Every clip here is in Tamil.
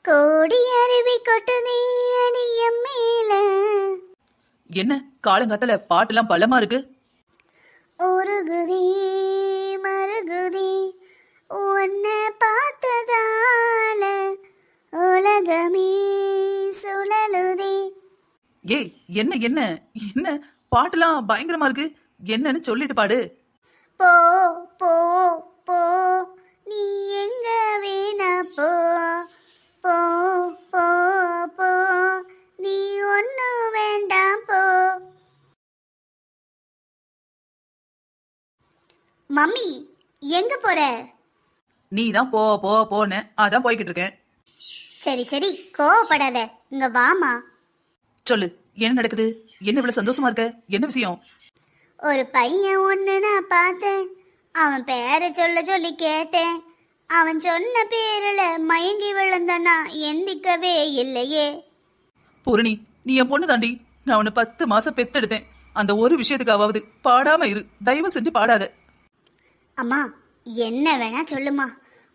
கோடி அருவி கொட்டுதே அடியம் மேல. என்ன காலங்காத்தால பாட்டுலாம் பலமா இருக்கு? உருகுதே மருகுதே உன்னை பார்த்ததால உலகமே சுழலுதே. ஏய் என்ன என்ன என்ன பாட்டுலாம் பயங்கரமா இருக்கு. என்னன்னு சொல்லிட்டு பாடு. போ போ போ நீ எங்க வேணா போ போ போ போ நீ ஒன்னும் வேண்டாம் போ. மம்மி எங்க போற? நீ தான் போ போ போன, அதான் போய்கிட்டு இருக்கேன். சரி சரி கோவப்படாத, இங்க வாமா. சொல்லு, என்ன நடக்குது? என்ன இவ்வளவு சந்தோஷமா இருக்க? என்ன விஷயம்? ஒரு பையன் ஒன்று நான் பார்த்தேன். அவன் பேரை சொல்ல சொல்லி கேட்டேன். அவன் சொன்ன பேரில் மயங்கி விழுந்தனா எந்திக்கவே இல்லையே. பூரணி, நீ என் பொண்ணு தாண்டி. நான் உன்னை 10 மாசம் பெத்தெடுத்தேன். அந்த ஒரு விஷயத்துக்காவது பாடாம இரு. தயவு செஞ்சு பாடாத. அம்மா என்ன வேணா சொல்லுமா,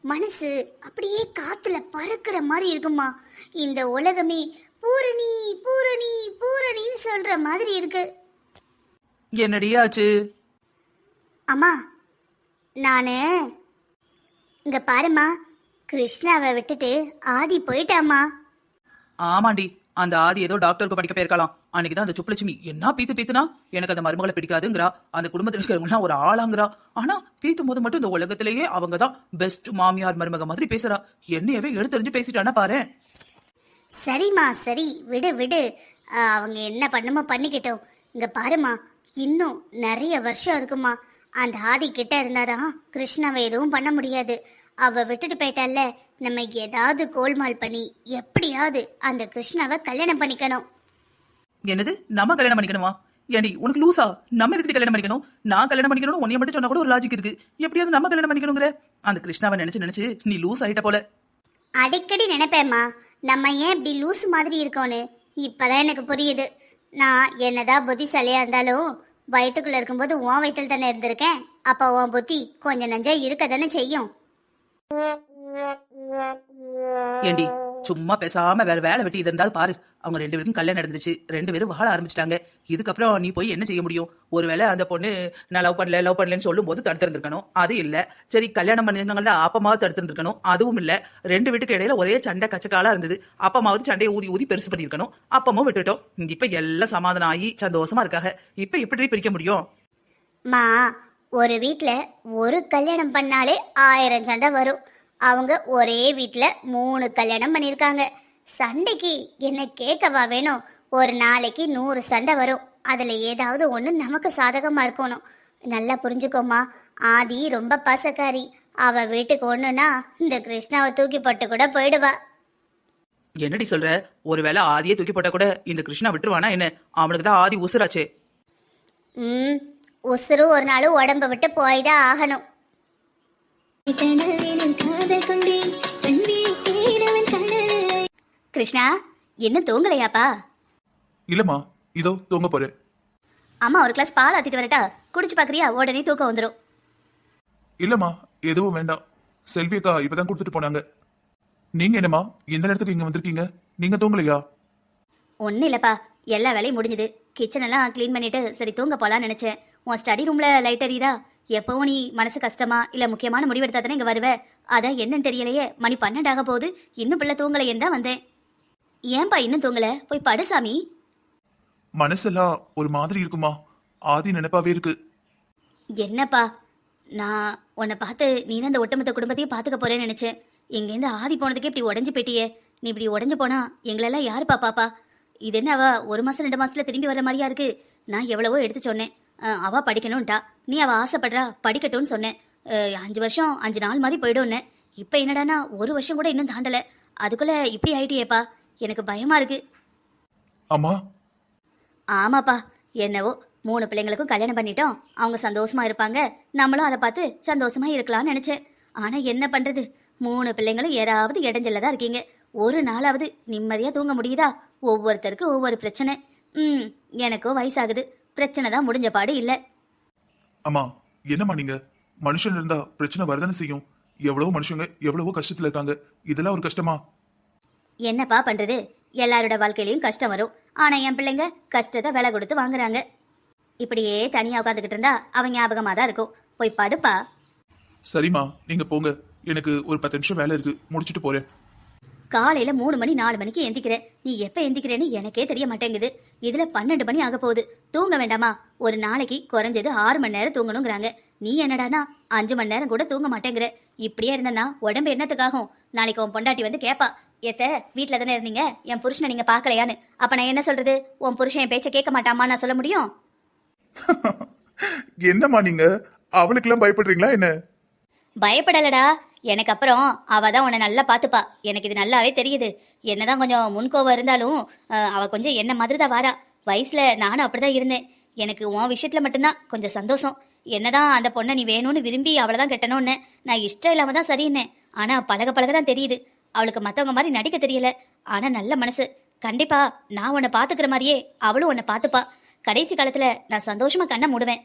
மனசு அப்படியே காத்துல பறக்கிற மாதிரி இருக்குமா. இந்த உலகமே பூரணி பூரணி பூரணின்னு சொல்ற மாதிரி இருக்கு. என்னடி ஆச்சு? அம்மா நானு இங்க பாருமா, கிருஷ்ணாவை விட்டுட்டு ஆதி போயிட்டாமா. ஆமாண்டி, அந்த ஆதி ஏதோ டாக்டருக்கு படிக்க போயிருக்கலாம். அன்னைக்குதான் அந்த சுப்புலட்சுமி என்ன பீத்து பீத்துனா எனக்கு அந்த மருமகளை பிடிக்காதுங்கிறா. அந்த குடும்பத்தில் இருக்கிறவங்களாம் ஒரு ஆளாங்கிறா. ஆனா பீத்தும் போது மட்டும் இந்த உலகத்திலேயே அவங்க தான் பெஸ்ட் மாமியார் மருமக மாதிரி பேசுறா. என்னையவே எடுத்தறிஞ்சு பேசிட்டானா பாரு. சரிம்மா சரி, விடு விடு. அவங்க என்ன பண்ணுமோ பண்ணிக்கிட்டோம். இங்க பாருமா, இன்னும் நிறைய வருஷம் இருக்குமா. அந்த ஆதி கிட்ட இருந்தாதான் கிருஷ்ணாவை எதுவும் பண்ண முடியாது. அவ விட்டுட்டு போயிட்டால, நம்ம ஏதாவது கோல்மால் பண்ணி எப்படியாவது அந்த கிருஷ்ணாவை கல்யாணம் பண்ணிக்கணும். என்னது, நம்ம கல்யாணம் பண்ணிக்கணுமா? ஏண்டி உனக்கு லூசா? நம்ம எதுக்கு கல்யாணம் பண்ணிக்கணும்? நான் கல்யாணம் பண்ணிக்கணும் உன்னைய மட்டும் சொன்னா கூட ஒரு லாஜிக் இருக்கு. எப்படியாவது நம்ம கல்யாணம் பண்ணிக்கணுங்கிற அந்த கிருஷ்ணாவை நினைச்சு நினைச்சு நீ லூஸ் ஆயிட்ட போல. அடிக்கடி நினைப்பேம்மா, நம்ம ஏன் இப்படி லூஸ் மாதிரி இருக்கோன்னு. இப்பதான் எனக்கு புரியுது. நான் என்னதான் புத்திசாலியா இருந்தாலும் வயிற்றுக்குள்ள இருக்கும்போது உன் வயிற்றுல தானே இருந்திருக்கேன். அப்ப உன் புத்தி கொஞ்சம் நஞ்சா இருக்க தானே செய்யும். ஏண்டி சும்மா பேசாம வேற வேலை வெட்டி இருந்தாலும் பாரு. அவங்க 2 பேருக்கும் கல்யாணம் நடந்துச்சு. 2 பேரும் வாழ ஆரம்பிச்சிட்டாங்க. இதுக்கப்புறம் நீ போய் என்ன செய்ய முடியும்? ஒருவேளை அந்த பொண்ணு நான் லவ் பண்ணலன்னு சொல்லும் போது தடுத்திருந்திருக்கணும். அது இல்ல. சரி கல்யாணம் பண்ணிருந்தாங்கல்ல, அப்பமாவது தடுத்திருந்திருக்கணும். அதுவும் இல்ல. 2 வீட்டுக்கு இடையில ஒரே சண்டை கச்சக்காலா இருந்தது. அப்பமாவது சண்டையை ஊதி ஊதி பெருசு பண்ணிருக்கணும். அப்பமும் விட்டுட்டோம். இப்ப எல்லாம் சமாதானம் ஆகி சந்தோஷமா இருக்காங்க. இப்ப எப்படி பிரிக்க முடியும்? மா, ஒரு வீட்ல ஒரு கல்யாணம் பண்ணாலே 1000 சண்டை வரும். அவங்க ஒரே வீட்ல 3 கல்யாணம் பண்ணிருக்காங்க. சண்டைக்கு என்ன கேட்கவா வேணும்? ஒரு நாளைக்கு 100 சண்டை வரும். அதுல ஏதாவது ஒண்ணு நமக்கு சாதகமா இருக்கணும். நல்லா புரிஞ்சுக்கோமா, ஆதி ரொம்ப பாசக்காரி. அவ வீட்டுக்கு ஒண்ணுனா இந்த கிருஷ்ணாவை தூக்கி போட்டு கூட போயிடுவா. என்னடி சொல்ற? ஒருவேளை ஆதியே தூக்கி போட்டா கூட இந்த கிருஷ்ணா விட்டுருவானா என்ன? அவனுக்கு தான் ஆதி உசுராச்சே. உசுறு ஒரு நாள் உடம்ப விட்டு போய்தான் ஆகணும். கிருஷ்ணா என்ன தூங்கலையாப்பா? இல்லம்மா, இதோ தூங்க போறேன். அம்மா ஒரு கிளாஸ் பால் ஆத்திட்டு வரட்டா? குடிச்சு பாக்குறியா? உடனே தூக்கம் வந்துடும். இல்லம்மா, எதுவும் வேண்டாம். செல்வி அக்கா இப்பதான் கொடுத்துட்டு போனாங்க. நீங்க என்னம்மா இந்த நேரத்துக்கு இங்க வந்திருக்கீங்க? நீங்க தூங்கலையா? ஒன்னும் இல்லப்பா, எல்லா வேலையும் முடிஞ்சது. கிச்சன் எல்லாம் கிளீன் பண்ணிட்டு சரி தூங்க போலான்னு நினைச்சேன். உன் ஸ்டடி ரூம்ல லைட் எரியுதா? எப்பவும் நீ மனசு கஷ்டமா இல்ல முக்கியமான முடிவெடுத்தா தானே இங்க வருவ. அதான் என்னன்னு தெரியலையே. மணி 12 ஆக போகுது, இன்னும் பிள்ளை தூங்கலையேன்னு தான் வந்தேன். ஏன்பா இன்னும் தூங்கல? போய் படு சாமி. மனசெல்லாம் ஒரு மாதிரி இருக்குமா? ஆதி நினைப்பாவே இருக்கு. என்னப்பா, நான் உன்னை பார்த்து நீ தான் இந்த ஒட்டுமொத்த குடும்பத்தையும் பாத்துக்க போறேன்னு நினைச்சேன். எங்கேருந்து ஆதி போனதுக்கே இப்படி உடஞ்சு போயிட்டியே. நீ இப்படி உடஞ்சு போனா எங்களெல்லாம் யாருப்பா பாப்பா? இது என்ன அவ 1 மாசம் 2 மாசத்துல திரும்பி வர்ற மாதிரியா இருக்கு? நான் எவ்வளவோ எடுத்து சொன்னேன். அவ படிக்கணும்ட்டா. நீ அவ ஆசைப்படுறா படிக்கட்டும்னு சொன்னேன். 5 வருஷம் 5 நாள் மாதிரி போயிடும்னு. இப்ப என்னடானா 1 வருஷம் கூட இன்னும் தாண்டல. அதுக்குள்ள இப்படி ஆயிட்டியேப்பா. எனக்கு பயமா இருக்கு. அம்மா. ஆமாப்பா, என்னவோ 3 பிள்ளைங்களுக்கும் கல்யாணம் பண்ணிட்டோம். அவங்க சந்தோஷமா இருப்பாங்க, நம்மளும் அதை பார்த்து சந்தோஷமா இருக்கலாம்னு நினைச்சேன். ஆனா என்ன பண்றது, 3 பிள்ளைங்களும் ஏதாவது இடைஞ்சல தான் இருக்கீங்க. ஒரு நாளாவது நிம்மதியா தூங்க முடியுதா? ஒவ்வொருத்தருக்கு ஒவ்வொரு பிரச்சனை. எனக்கும் வயசாகுது, பிரச்சனை தான் முடிஞ்ச பாடு இல்ல. அம்மா என்னம்மா நீங்க? மனுஷன் இருந்தா பிரச்சனை வரதானே செய்யும். எவ்வளவோ மனுஷங்க எவ்வளவோ கஷ்டத்துல இருக்காங்க. இதெல்லாம் ஒரு கஷ்டமா? என்னப்பா பண்றது, எல்லாரோட வாழ்க்கையிலயும் கஷ்டம் வரும். ஆனா என் பிள்ளைங்க கஷ்டத்தை விலை கொடுத்து வாங்குறாங்க. இப்படியே தனியா உட்காந்துக்கிட்டு இருந்தா அவன் ஞாபகமா தான் இருக்கும். போய் படுப்பா. சரிம்மா நீங்க போங்க, எனக்கு ஒரு 10 நிமிஷம் வேலை இருக்கு, முடிச்சிட்டு போறேன். காலையில 3 மணி 4 மணிக்கு எந்திக்கிற, நீ எப்ப எந்திக்கிறேன்னு எனக்கே தெரிய மாட்டேங்குது. இதுல 12 மணி ஆக போகுது. தூங்க வேண்டாமா? ஒரு நாளைக்கு குறைஞ்சது 6 மணி நேரம் தூங்கணுங்கிறாங்க. நீ என்னடானா 5 மணி நேரம் கூட தூங்க மாட்டேங்கிற. இப்படியே இருந்தனா உடம்பு என்னத்துக்காகும்? நாளைக்கு உன் பொண்டாட்டி வந்து கேப்பா, ஏத்த வீட்டுல தானே இருந்தீங்க, என் புருஷனை நீங்க பாக்கலையான்னு. அப்ப நான் என்ன சொல்றது? உன் புருஷன் என் பேச்ச கேட்க மாட்டாமா நான் சொல்ல முடியும்? என்னம்மா நீங்க அவளுக்கெல்லாம் பயப்படுறீங்களா என்ன? பயப்படலடா. எனக்கு அப்புறம் அவ தான் உன்னை நல்லா பார்த்துப்பா. எனக்கு இது நல்லாவே தெரியுது. என்னதான் கொஞ்சம் முன்கோவம் இருந்தாலும் அவ கொஞ்சம் என்ன மாதிரி தான் வாரா. வயசுல நானும் அப்படிதான் இருந்தேன். எனக்கு உன் விஷயத்துல மட்டும்தான் கொஞ்சம் சந்தோஷம். என்னதான் அந்த பொண்ணை நீ வேணும்னு விரும்பி அவளைதான் கெட்டணும்னு நான் இஷ்டம் இல்லாம தான் சரின்னேன். ஆனா பழக பழக தான் தெரியுது அவளுக்கு மத்தவங்க மாதிரி நடிக்க தெரியல. ஆனா நல்ல மனசு. கண்டிப்பா நான் உன்னை பாத்துக்கிற மாதிரியே அவளும் உன்னை பாத்துப்பா. கடைசி காலத்துல நான் சந்தோஷமா கண்ணை மூடுவேன்.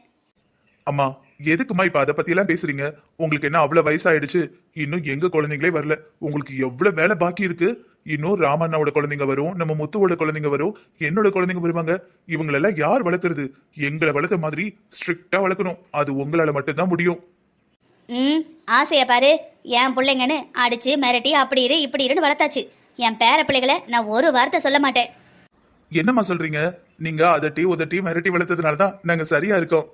அம்மா எதுக்குமா இப்ப அதை பத்தி எல்லாம் பேசுறீங்க? உங்களுக்கு என்ன அவ்வளவு வயசாயிடுச்சு? இன்னும் எங்க குழந்தைங்களே வரல. உங்களுக்கு எவ்வளவு வேலை பாக்கி இருக்கு. இன்னும் ராமண்ணாவோட குழந்தைங்க வரும், நம்ம முத்துவோட குழந்தைங்க வரும், என்னோட குழந்தைங்க வருவாங்க. இவங்களெல்லாம் யார் வளர்க்கறது? எங்களை வளர்த்த மாதிரி ஸ்ட்ரிக்டா வளர்க்கணும். அது உங்களால மட்டும்தான் முடியும். ஆசைய பாரு. என் பிள்ளைங்கன்னு அடிச்சு மிரட்டி அப்படி இரு இப்படி இருன்னு வளர்த்தாச்சு. என் பேர பிள்ளைகளை நான் ஒரு வார்த்தை சொல்ல மாட்டேன். என்னம்மா சொல்றீங்க? நீங்க அதட்டி உதட்டி மிரட்டி வளர்த்ததுனாலதான் நாங்க சரியா இருக்கோம்.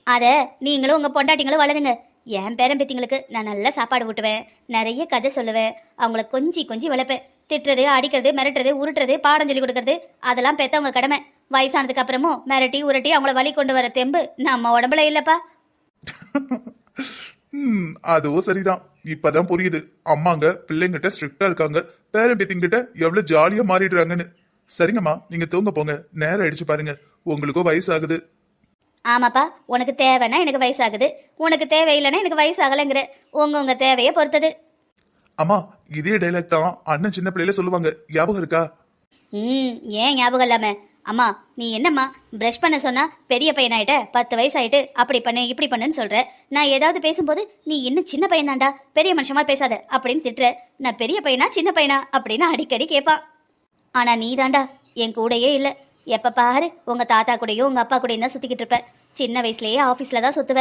அத நீங்களும் உங்க பொண்டாட்டிங்களும் வளருங்க. என் பேரம்பேத்திங்களுக்கு நான் நல்லா சாப்பாடு ஊட்டுவேன், நிறைய கதை சொல்லுவேன், அவங்கள கொஞ்சி கொஞ்சி வளர்ப்பேன். திட்டுறது, அடிக்கிறது, மிரட்டுறது, உருட்டுறது, பாடம் சொல்லி கொடுக்கறது அதெல்லாம் பெத்தவங்க கடமை. வயசானதுக்கு அப்புறமும் மிரட்டி உருட்டி அவங்கள வழி கொண்டு வர தெம்பு நம்ம உடம்புல இல்லப்பா. அதுவும் சரிதான். இப்பதான் புரியுது அம்மாங்க பிள்ளைங்கிட்ட ஸ்ட்ரிக்டா இருக்காங்க, பேரம்பேத்திங்கிட்ட எவ்வளவு ஜாலியா மாறிடுறாங்கன்னு. சரிங்கம்மா நீங்க தூங்க போங்க, நேரம் ஆயிடுச்சு பாருங்க, உங்களுக்கும் வயசாகுது. ஆமாப்பா, உனக்கு தேவைன்னா எனக்கு வயசாகுது, உனக்கு தேவையில்லைன்னா எனக்கு வயசாகலைங்கிற. உங்க தேவையை பொறுத்தது. அம்மா இதே டைலாக் தான் அண்ணன் சின்ன பிள்ளையில சொல்லுவாங்க, ஞாபகம் இருக்கா? ஏன் ஞாபகம் இல்லாம? அம்மா நீ என்னம்மா பிரஷ் பண்ண சொன்னா பெரிய பையனாயிட்ட, 10 வயசாயிட்டு அப்படி பண்ணு இப்படி பண்ணுன்னு சொல்ற. நான் ஏதாவது பேசும்போது நீ இன்னும் சின்ன பையன் தாண்டா, பெரிய மனுஷமா பேசாத அப்படின்னு திட்டுற. நான் பெரிய பையனா சின்ன பையனா அப்படின்னு அடிக்கடி கேட்பான். ஆனா நீ தாண்டா என் கூடயே இல்ல. எப்ப பாரு உங்க தாத்தா கூடயும் உங்க அப்பா கூடயும் தான் சுத்திக்கிட்டு இருப்ப. சின்ன வயசுலயே ஆபீஸ்ல தான் சுத்துவ.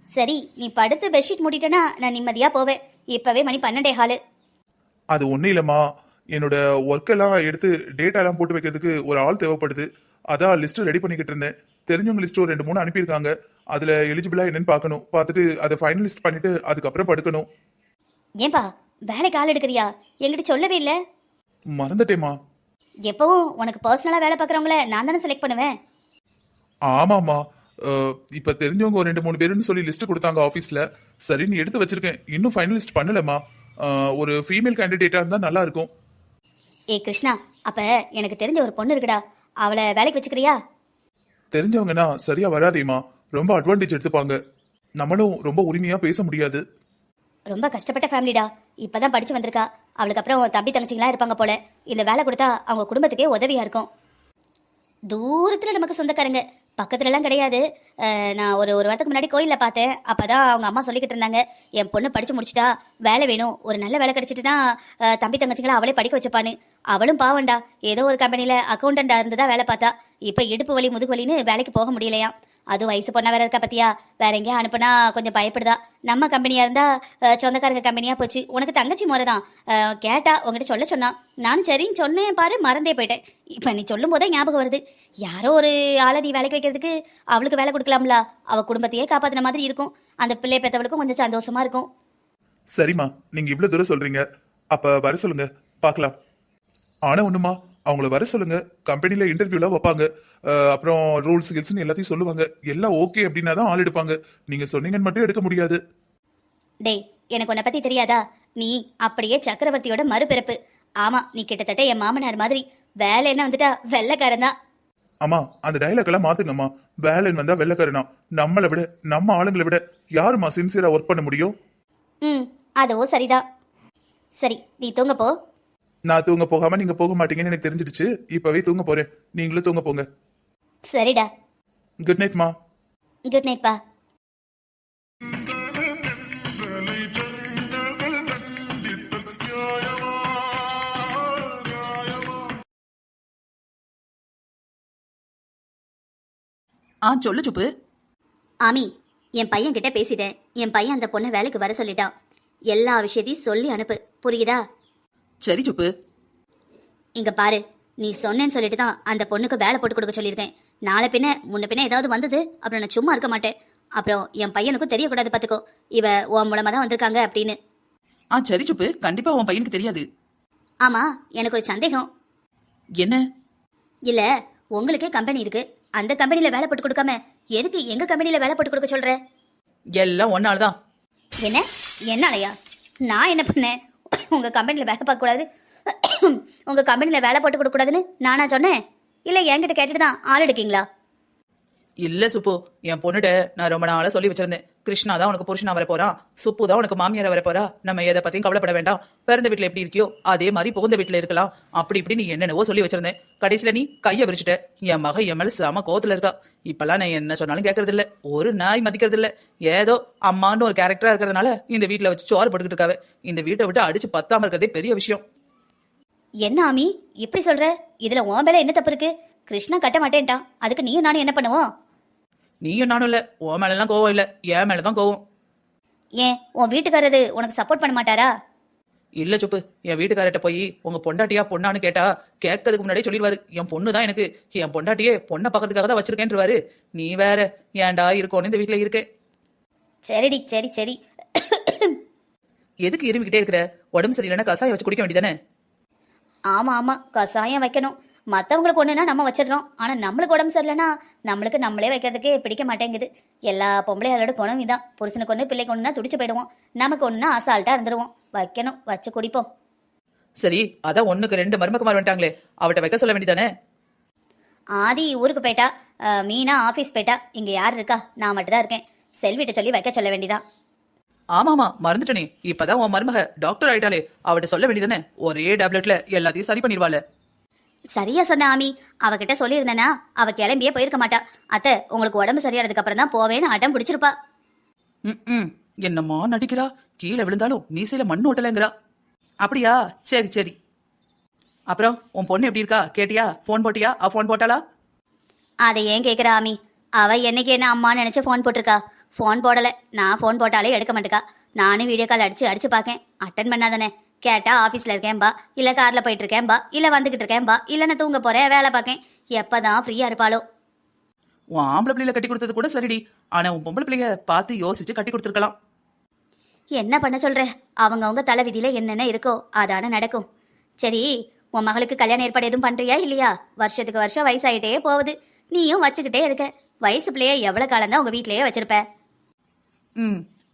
சரி நீ படுத்து பெட்ஷீட் மூடிட்டனா நான் நிம்மதியா போவேன். இப்பவே மணி 12:15. அது ஒன்றும் இல்லைம்மா, என்னோட ஒர்க்கெல்லாம் எடுத்து டேட்டாலாம் போட்டு வைக்கிறதுக்கு ஒரு ஆள் தேவைப்படுது. அதான் லிஸ்ட் ரெடி பண்ணிக்கிட்டு இருந்தேன். தெரிஞ்சவங்க லிஸ்ட் ஒரு 2-3 அனுப்பியிருக்காங்க. அதுல எலிஜிபிளா என்னன்னு பார்க்கணும். பார்த்துட்டு அதை ஃபைனலிஸ்ட் பண்ணிட்டு அதுக்கப்புறம் படுக்கணும். ஏன்பா வேலைக்கு ஆள் எடுக்கிறியா? என்கிட்ட சொல்லவே இல்லை. மறந்துட்டேம்மா. எப்பவும் உனக்கு பர்சனலா வேலை பார்க்குறவங்கள நான் தானே செலக்ட் பண்ணுவேன். ஆமாம்மா, இப்ப தெரிஞ்சவங்க ஒரு 2-3 பேருன்னு சொல்லி லிஸ்ட் கொடுத்தாங்க ஆஃபீஸ்ல. சரின்னு எடுத்து வச்சிருக்கேன், இன்னும் ஃபைனலிஸ்ட் பண்ணலம்மா. ஒரு ஃபீமேல் கேண்டிடேட்டா இருந்தா நல்லா இருக்கும். ஏய் கிருஷ்ணா, அப்ப எனக்கு தெரிஞ்ச ஒரு பொண்ணு இருக்குடா, அவளை வேலைக்கு வச்சுக்கிறியா? தெரிஞ்சவங்கன்னா சரியா வராதேம்மா, ரொம்ப அட்வான்டேஜ் எடுத்துப்பாங்க. நம்மளும் ரொம்ப உரிமையா பேச முடியாது. ரொம்ப கஷ்டப்பட்ட ஃபேமிலிடா, இப்பதான் படிச்சு வந்திருக்கா. அவளுக்கு அப்புறம் தம்பி தங்கச்சிங்களா இருப்பாங்க போல. இந்த வேலை கொடுத்தா அவங்க குடும்பத்துக்கே உதவியா இருக்கும். தூரத்துல நமக்கு சொந்தக்காரங்க, பக்கத்துலலாம் கிடையாது. நான் ஒரு வாரத்துக்கு முன்னாடி கோயிலில் பார்த்தேன். அப்பதான் அவங்க அம்மா சொல்லிக்கிட்டு இருந்தாங்க, என் பொண்ணு படிச்சு முடிச்சிட்டா, வேலை வேணும், ஒரு நல்ல வேலை கிடைச்சிட்டுனா தம்பி தங்கச்சிங்களா அவளே படிக்க வச்சுப்பான்னு. அவளும் பாவண்டா, ஏதோ ஒரு கம்பெனியில அக்கௌண்டண்டா இருந்துதான் வேலை பார்த்தா. இப்ப இடுப்பு வலி முதுகு வலின்னு வேலைக்கு போக முடியலையா. அது வயசு பொண்ணா வேற இருக்கா பத்தியா. வேற எங்கேயா அனுப்புனா கொஞ்சம் பயப்படுதா. நம்ம கம்பெனியா இருந்தா சொந்தக்காரங்க கம்பெனியா போச்சு. உனக்கு தங்கச்சி முறை தான் கேட்டா உங்ககிட்ட சொல்ல சொன்னா. நானும் சரின்னு சொன்னேன் பாரு, மறந்தே போயிட்டேன். இப்ப நீ சொல்லும் போதே ஞாபகம் வருது. யாரோ ஒரு ஆளை நீ வேலைக்கு வைக்கிறதுக்கு அவளுக்கு வேலை கொடுக்கலாம்ல. அவ குடும்பத்தையே காப்பாத்தின மாதிரி இருக்கும். அந்த பிள்ளை பெற்றவளுக்கும் கொஞ்சம் சந்தோஷமா இருக்கும். சரிம்மா, நீங்க இவ்வளவு தூரம் சொல்றீங்க, அப்ப வர சொல்லுங்க பார்க்கலாம். ஆனா ஒண்ணுமா, அவங்கள வர சொல்லுங்க, கம்பெனில இன்டர்வியூலாம் வைப்பாங்க. அப்புறம் ரூல்ஸ் கில்ஸ்னு எல்லாத்தையும் சொல்லுவாங்க. எல்லாம் ஓகே அப்படின்னா தான் ஆள் எடுப்பாங்க. நீங்க சொன்னீங்கன்னு மட்டும் எடுக்க முடியாது. டேய், எனக்கு உன்னை பத்தி தெரியாதா? நீ அப்படியே சக்கரவர்த்தியோட மறுபிறப்பு. ஆமா, நீ கிட்டத்தட்ட என் மாமனார் மாதிரி. வேலை என்ன வந்துட்டா வெள்ளைக்காரன் தான். அம்மா அந்த டைலாக் எல்லாம் மாத்துங்கம்மா. வேலைன்னு வந்தா வெள்ளைக்காரனா? நம்மளை விட நம்ம ஆளுங்களை விட யாருமா சின்சியரா ஒர்க் பண்ண முடியும்? அதுவும் சரிதான். சரி நீ தூங்க போ. நான் தூங்க போகாம நீங்க போக மாட்டீங்கன்னு எனக்கு தெரிஞ்சிடுச்சு. இப்பவே தூங்க போறேன், நீங்களும் தூங்க போங்க. சரிடா. குட் நைட் மா. குட் நைட் பா. சொல்லு சுப்பு. ஆமி, என் பையன் கிட்ட பேசிட்டேன். என் பையன் அந்த பொண்ணை வேலைக்கு வர சொல்லிட்டான். எல்லா விஷயத்தையும் சொல்லி அனுப்பு, புரியுதா? சரி சுப்பு. இங்க பாரு, நீ சொன்னேன்னு சொல்லிட்டு தான் அந்த பொண்ணுக்கு வேலை போட்டு கொடுக்க சொல்லியிருக்கேன். நாளை பின்ன முன்ன பின்ன ஏதாவது வந்தது அப்புறம் நான் சும்மா இருக்க மாட்டேன். அப்புறம் என் பையனுக்கும் தெரியக்கூடாது, பார்த்துக்கோ. இவ உன் மூலமா தான் வந்திருக்காங்க அப்படின்னு. சரி சுப்பு, கண்டிப்பா உன் பையனுக்கு தெரியாது. ஆமா, எனக்கு ஒரு சந்தேகம். என்ன? இல்ல, உங்களுக்கே கம்பெனி இருக்கு, அந்த கம்பெனில வேலை போட்டு கொடுக்காம எதுக்கு எங்க கம்பெனில வேலை போட்டு கொடுக்க சொல்ற? எல்லாம் ஒன்னாலதான். என்ன என்னாலயா? நான் என்ன பண்ணேன்? உங்க கம்பெனில வேலை பார்க்க கூடாது, உங்க கம்பெனில வேலை போட்டு கொடுக்க கூடாதுன்னு நானா சொன்னேன்? இல்ல என்கிட்ட கேட்டுட்டு தான் ஆள் எடுக்கீங்களா? இல்ல சுப்பு, என் பொண்ணுட்ட நான் ரொம்ப நாளா சொல்லி வச்சிருந்தேன். கிருஷ்ணா தான் உனக்கு புருஷனா வர போறான், சுப்பு தான் உனக்கு மாமியார வர போறா. நம்ம எதை பத்தியும் கவலைப்பட வேண்டாம். பிறந்த வீட்டுல எப்படி இருக்கியோ அதே மாதிரி புகுந்த வீட்டுல இருக்கலாம். அப்படி இப்படி நீ என்னென்னவோ சொல்லி வச்சிருந்தேன். கடைசியில நீ கைய விரிச்சுட்ட. என் மக என் மேல செம கோவத்துல இருக்கா. இப்பெல்லாம் நான் என்ன சொன்னாலும் கேட்கறது இல்ல, ஒரு நாய் மதிக்கிறது இல்ல. ஏதோ அம்மான்னு ஒரு கேரக்டரா இருக்கிறதுனால இந்த வீட்டுல வச்சு சோறு போட்டுக்கிட்டு இருக்காவ. இந்த வீட்டை விட்டு அடிச்சு பத்தாம இருக்கிறதே பெரிய விஷயம். என்ன ஆமி இப்படி சொல்ற? இதுல உன் மேல என்ன தப்பு இருக்கு? கிருஷ்ணா கட்ட மாட்டேன்ட்டான், அதுக்கு நீயும் நானும் என்ன பண்ணுவோம்? நீயும் நானும் இல்ல, உன் மேலாம் கோவம் இல்ல, என் மேலதான் கோவம். ஏன் உன் வீட்டுக்காரரு உனக்கு சப்போர்ட் பண்ண மாட்டாரா? இல்ல சுப்பு, என் வீட்டுக்காரர்கிட்ட போய் உங்க பொண்டாட்டியா பொண்ணான்னு கேட்டா கேட்கறதுக்கு முன்னாடியே சொல்லிடுவாரு, என் பொண்ணு தான் எனக்கு, என் பொண்டாட்டியே பொண்ணை பக்கத்துக்காக தான் வச்சிருக்கேன்ருவாரு. நீ வேற ஏன்டா இருக்கோன்னு இந்த வீட்டுல இருக்கு. சரிடி, சரி சரி. எதுக்கு இருமிக்கிட்டே இருக்கிற? உடம்பு சரியில்லைன்னா கசாயம் வச்சு குடிக்க வேண்டியதானே? ஆமா ஆமா, கசாயம் வைக்கணும். மற்றவங்களுக்கு ஒன்றுனா நம்ம வச்சிடறோம், ஆனால் நம்மளுக்கு உடம்பு சரியில்லைன்னா நம்மளுக்கு நம்மளே வைக்கிறதுக்கே பிடிக்க மாட்டேங்குது. எல்லா பொம்பளைகளோட குணம் இதான். புருஷனுக்கு ஒன்று பிள்ளைக்கு ஒன்றுனா துடிச்சு போயிடுவோம், நமக்கு ஒன்றுனா அசால்ட்டாக இருந்துருவோம். வைக்கணும், வச்சு குடிப்போம். சரி, அதான் ஒண்ணுக்கு 2 மருமக்குமார் வந்துட்டாங்களே, அவட்ட வைக்க சொல்ல வேண்டியதானே? ஆதி ஊருக்கு போயிட்டா, மீனா ஆஃபீஸ் போயிட்டா. இங்கே யார் இருக்கா? நான் மட்டும்தான் இருக்கேன். செல்விட்ட சொல்லி வைக்க சொல்ல வேண்டியதான். ஆமாமா, மறந்துட்டனே. இப்பதான் உன் மருமக டாக்டர் ஆயிட்டாலே, அவட்ட சொல்ல வேண்டியதானே? ஒரே டேப்லெட்ல எல்லாத்தையும் சரி பண்ணிடுவாள். சரியா சொன்ன ஆமி. அவகிட்ட சொல்லியிருந்தேனா அவ கிளம்பியே போயிருக்க மாட்டா. அத்தை, உங்களுக்கு உடம்பு சரியானதுக்கு அப்புறம் தான் போவேன்னு அடம் பிடிச்சிருப்பா. என்னம்மா நடிக்கிறா? கீழே விழுந்தாலும் மீசையில மண்ணு ஓட்டலைங்கிறா. அப்படியா? சரி சரி. அப்புறம் உன் பொண்ணு எப்படி இருக்கா? கேட்டியா? போன் போட்டியா? போன் போட்டாளா? அதை ஏன் கேட்குற ஆமி? அவ என்னைக்கு என்ன அம்மான்னு நினைச்சு ஃபோன் போட்டிருக்கா. ஃபோன் போடலை. நான் ஃபோன் போட்டாலே எடுக்க மாட்டேக்கா. நானும் வீடியோ கால் அடிச்சு பார்க்கேன், அட்டன் பண்ணாதானே. கேட்டா ஆஃபீஸில் இருக்கேன்பா, இல்லை காரில் போயிட்டு இருக்கேன்பா, இல்லை வந்துக்கிட்டு இருக்கேன்பா, இல்லை நான் தூங்க போகிறேன், வேலை பார்க்கேன். எப்போதான் ஃப்ரீயாக இருப்பாளோ. உன் ஆம்பளை பிள்ளைல கட்டி கொடுத்தது கூட சரிடி, ஆனா உன் பொம்பளை பிள்ளைய பார்த்து யோசிச்சு கட்டி கொடுத்துருக்கலாம். என்ன பண்ண சொல்ற? அவங்கவுங்க தலை விதியில என்னென்ன இருக்கோ அதான நடக்கும். சரி, உன் மகளுக்கு கல்யாணம் ஏற்பாடு எதுவும் பண்றியா இல்லையா? வருஷத்துக்கு வருஷம் வயசாயிட்டே போகுது, நீயும் வச்சுக்கிட்டே இருக்க. வயசு பிள்ளைய எவ்வளவு காலம் தான் உங்க வீட்லயே வச்சிருப்ப?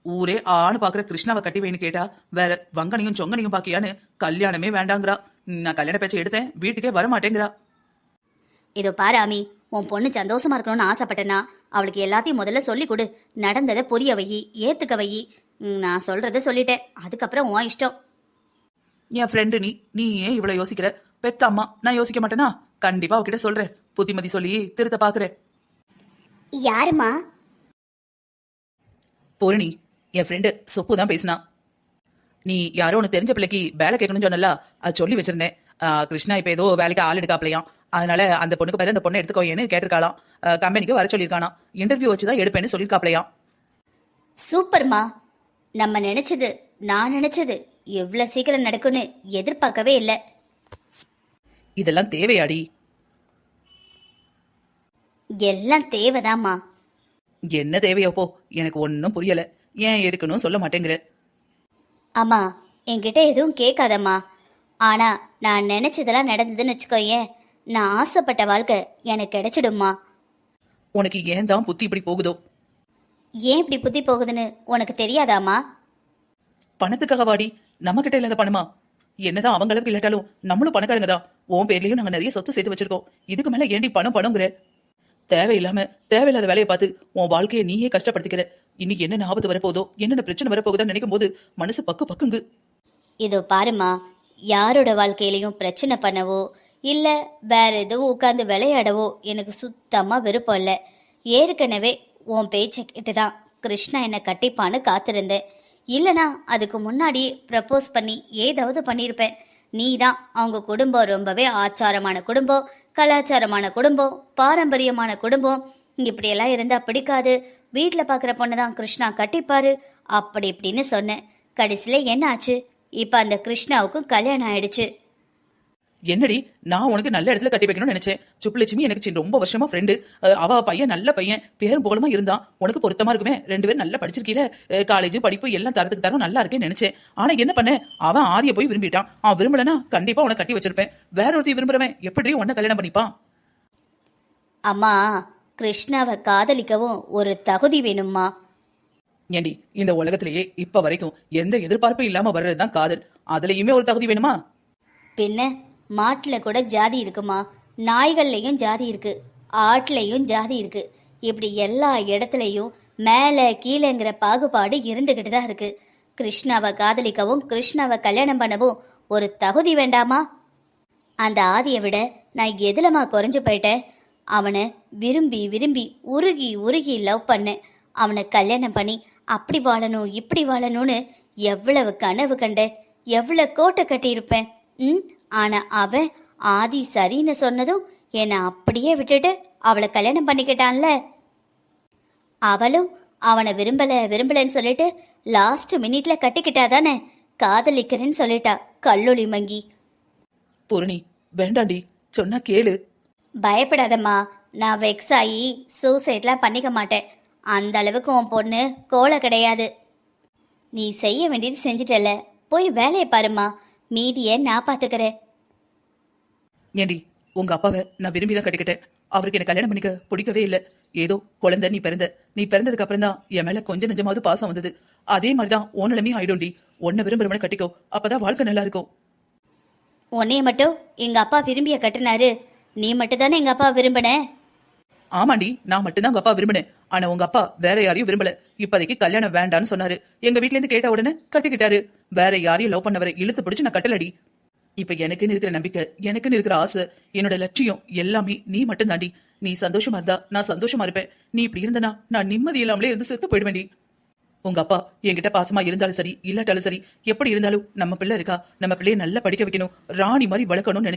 ஊரே ஆணு பாக்குற கிருஷ்ணாவை கட்டி வைன்னு கேட்டா வேற வங்கனையும் சொங்கனையும் பாக்கியான்னு கல்யாணமே வேண்டாங்கிறா. நான் கல்யாண பேச்சை எடுத்தேன், வீட்டுக்கே வர மாட்டேங்கிறா. இதோ பாரு ஆமி, உன் பொண்ணு சந்தோஷமா இருக்கணும்னு ஆசைப்பட்டேன்னா அவளுக்கு எல்லாத்தையும் முதல்ல சொல்லி கொடு. நடந்ததை புரிய வை, ஏத்துக்க வை. நான் சொல்றத சொல்லிட்டேன், அதுக்கப்புறம் உன் இஷ்டம். என் ஃப்ரெண்டு நீ ஏன் இவ்வளவு யோசிக்கிற? பெத்த அம்மா நான் யோசிக்க மாட்டேனா? கண்டிப்பா அவகிட்ட சொல்றேன், புத்திமதி சொல்லி திருத்த பாக்குறேன். யாருமா? பூரணி, என் ஃப்ரெண்டு சொப்பு தான் பேசினா. நீ யாரோ உனக்கு தெரிஞ்ச பிள்ளைக்கு வேலை கேட்கணும்னு சொன்னல, அது சொல்லி வச்சிருந்தேன். கிருஷ்ணா இப்ப ஏதோ வேலைக்கு ஆள் எடுக்காப்லையாம், அதனால அந்த பொண்ணுக்கு பேர் அந்த பொண்ணை எடுத்துக்கோயேன்னு கேட்டிருக்காளாம். கம்பெனிக்கு வர சொல்லியிருக்கானா, இன்டர்வியூ வச்சுதான் எடுப்பேன்னு சொல்லியிருக்காப்லையாம். சூப்பர்மா. நம்ம நினைச்சது, நான் நினைச்சது எவ்வளவு சீக்கிரம் நடக்கும்னு எதிர்பார்க்கவே இல்லை. இதெல்லாம் தேவையாடி? எல்லாம் தேவைதாம்மா. என்ன தேவையோ போ, எனக்கு ஒன்னும் புரியல. ஏன் எதுக்குன்னு சொல்ல மாட்டேங்கிற. அம்மா, என்கிட்ட எதுவும் கேட்காதம்மா. ஆனா நான் நினைச்சதெல்லாம் நடந்ததுன்னு வச்சுக்கோயேன், நான் ஆசைப்பட்ட வாழ்க்கை எனக்கு கிடைச்சிடும்மா. உனக்கு ஏன் தான் புத்தி இப்படி போகுதோ? ஏன் இப்படி புத்தி போகுதுன்னு உனக்கு தெரியாதாம்மா? பணத்துக்காக வாடி, நம்ம கிட்ட இல்லாத பணமா? என்னதான் அவங்க அளவுக்கு இல்லாட்டாலும் நம்மளும் பணக்காரங்க தான். உன் பேர்லயும் நாங்க நிறைய சொத்து சேர்த்து வச்சிருக்கோம். இதுக்கு மேல ஏண்டி பணம்ங்கிற? தேவையில்லாத வேலையை பார்த்து உன் வாழ்க்கையை நீயே கஷ்டப்படுத்திக்கிற. இன்னைக்கு என்னென்ன ஆபத்து வரப்போதோ, என்னென்ன பிரச்சனை வரப்போகுதுன்னு நினைக்கும் போது மனசு பக்குங்க. இதோ பாருமா, யாரோட வாழ்க்கையிலையும் பிரச்சனை பண்ணவோ இல்ல வேற எதுவும் உட்காந்து விளையாடவோ எனக்கு சுத்தமா விருப்பம் இல்லை. ஏற்கனவே உன் பேச்சை கேட்டுதான் கிருஷ்ணா என்னை கட்டிப்பான்னு காத்திருந்தேன். இல்லைனா அதுக்கு முன்னாடியே ப்ரப்போஸ் பண்ணி ஏதாவது பண்ணியிருப்பேன். நீ தான் அவங்க குடும்பம் ரொம்பவே ஆச்சாரமான குடும்பம், கலாச்சாரமான குடும்பம், பாரம்பரியமான குடும்பம், இப்படியெல்லாம் இருந்தா பிடிக்காது, வீட்டில் பார்க்குற பொண்ணு தான் கிருஷ்ணா கட்டிப்பாரு அப்படி இப்படின்னு சொன்னேன். கடைசியில் என்ன ஆச்சு? இப்போ அந்த கிருஷ்ணாவுக்கும் கல்யாணம் ஆயிடுச்சு. என்னடி, நான் உனக்கு நல்ல இடத்துல கட்டி வைக்கணும்னு நினைச்சேன். சுப்புலட்சுமி எனக்கு ரொம்ப வருஷமா ஃப்ரெண்டு. அவ பையன் நல்ல பையன், பேரும் புகழுமா இருந்தான். உனக்கு பொருத்தமா இருக்குமே, 2 பேரும் நல்லா படிச்சிருக்கீல, காலேஜ் படிப்பு எல்லாம் தரத்துக்கு தரம் நல்லா இருக்கேன்னு நினைச்சேன். ஆனா என்ன பண்ண, அவன் ஆதியை போய் விரும்பிட்டான். அவன் விரும்பலனா கண்டிப்பா உனக்கு கட்டி வச்சிருப்பேன். வேற ஒருத்தையும் விரும்புறவன் எப்படி உன்னை கல்யாணம் பண்ணிப்பான்? அம்மா, கிருஷ்ணாவை காதலிக்கவும் ஒரு தகுதி வேணும்மா. ஏண்டி, இந்த உலகத்திலேயே இப்ப வரைக்கும் எந்த எதிர்பார்ப்பும் இல்லாம வர்றதுதான் காதல். அதுலயுமே ஒரு தகுதி வேணுமா? பின்ன மாட்டில் கூட ஜாதி இருக்குமா, நாய்கள்லையும் ஜாதி இருக்கு, ஆட்லையும் ஜாதி இருக்கு. இப்படி எல்லா இடத்துலையும் மேலே கீழேங்கிற பாகுபாடு இருந்துகிட்டு தான் இருக்கு. கிருஷ்ணாவை காதலிக்கவும் கிருஷ்ணாவை கல்யாணம் பண்ணவும் ஒரு தகுதி வேண்டாமா? அந்த ஆதியை விட நான் எதுலமா குறைஞ்சு போயிட்டேன்? அவனை விரும்பி விரும்பி உருகி உருகி லவ் பண்ணேன். அவனை கல்யாணம் பண்ணி அப்படி வாழணும் இப்படி வாழணும்னு எவ்வளவு கனவு கண்டேன், எவ்வளவு கோட்டை கட்டியிருப்பேன். ஆனா அவன் ஆதி சரின்னு சொன்னதும் என்னை அப்படியே விட்டுட்டு அவளை கல்யாணம் பண்ணிக்கிட்டான்ல. அவளும் அவனை விரும்பலன்னு சொல்லிட்டு லாஸ்ட் மினிட்ல கட்டிக்கிட்டா தானே. காதலிக்கிறேன்னு சொல்லிட்டா கல்லூலி மங்கி. பூரணி, வேண்டாண்டி, சொன்னா கேளு. பயப்படாதம்மா, நான் வெக்ஸ் ஆகி சூசைட்லாம் பண்ணிக்க மாட்டேன். அந்த அளவுக்கு உன் பொண்ணு கோலை கிடையாது. நீ செய்ய வேண்டியது செஞ்சுட்டல, போய் வேலையை பாருமா, மீதியை நான் பார்த்துக்கிறேன். ஏண்டி, உங்க அப்பாவை நான் விரும்பிதான் கட்டிக்கிட்டேன். அவருக்கு என்ன கல்யாணம் பண்ணிக்க பிடிக்கவே இல்லை. ஏதோ குழந்தை நீ பிறந்ததுக்கு அப்புறம் தான் என் மேல கொஞ்சம் நெஞ்சமாவது பாசம் வந்தது. அதே மாதிரிதான் உன் நிலைமையும் ஆயிடும்டி. உன்னை விரும்புறவனை கட்டிக்கோ, அப்பதான் வாழ்க்கை நல்லா இருக்கும். உன்னைய மட்டும் எங்க அப்பா விரும்பிய கட்டினாரு, நீ மட்டும் தானே எங்க அப்பா விரும்பின. ஆமாண்டி, நான் மட்டும்தான் உங்க அப்பா விரும்பினேன். ஆனா உங்க அப்பா வேற யாரையும் விரும்பல. இப்போதைக்கு கல்யாணம் வேண்டான்னு சொன்னாரு. எங்க வீட்ல இருந்து கேட்ட உடனே கட்டிக்கிட்டாரு. வேற யாரையும் லவ் பண்ணவரை இழுத்து பிடிச்சு நான் கட்டலடி. இப்ப எனக்குன்னு இருக்கிற நம்பிக்கை, எனக்குன்னு இருக்கிற ஆசை, என்னோட லட்சியம் எல்லாமே நீ மட்டும் தாண்டி. நீ சந்தோஷமா இருந்தா நான் சந்தோஷமா இருப்பேன். நீ இப்படி இருந்தனா நான் நிம்மதி இல்லாமலே இருந்து செத்து போயிடுவேண்டி. உங்க அப்பா என்கிட்ட பாசமா இருந்தாலும் சரி இல்லாட்டாலும் சரி, எப்படி இருந்தாலும் நம்ம பிள்ளை இருக்கா, நம்ம பிள்ளைய நல்லா படிக்க வைக்கணும், ராணி மாதிரி வளர்க்கணும்னு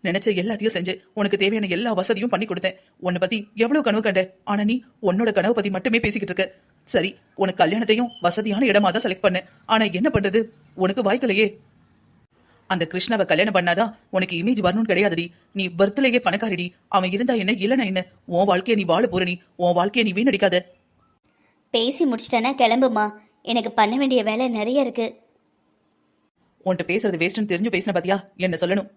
நினைச்ச எல்லாத்தையும் செஞ்சு உனக்கு தேவையான எல்லா வசதியும் பண்ணி கொடுத்தேன். உன்னை பத்தி எவ்வளவு கனவு கண்ட. ஆனா நீ உன்னோட கனவு பத்தி மட்டுமே பேசிக்கிட்டு இருக்க. சரி, உனக்கு கல்யாணத்தையும் வசதியான இடமா தான் செலக்ட் பண்ண. ஆனா என்ன பண்றது, உனக்கு வாய்க்கலையே. அந்த கிருஷ்ணாவை கல்யாணம் பண்ணாதான் உனக்கு இமேஜ் வரணும்னு கிடையாதுடி. நீ பர்த்லேயே பணக்காரிடி. அவன் இருந்தா என்ன இல்லைன்னா என்ன, உன் வாழ்க்கையை நீ வாழ போறனி. உன் வாழ்க்கையை நீ வீணடிக்காத. பேசி முடிச்சிட்டேன்னா கிளம்புமா, எனக்கு பண்ண வேண்டிய வேலை நிறைய இருக்கு. உன்கிட்ட பேசுறது வேஸ்ட்னு தெரிஞ்சு பேசின பாத்தியா, என்ன சொல்லணும்.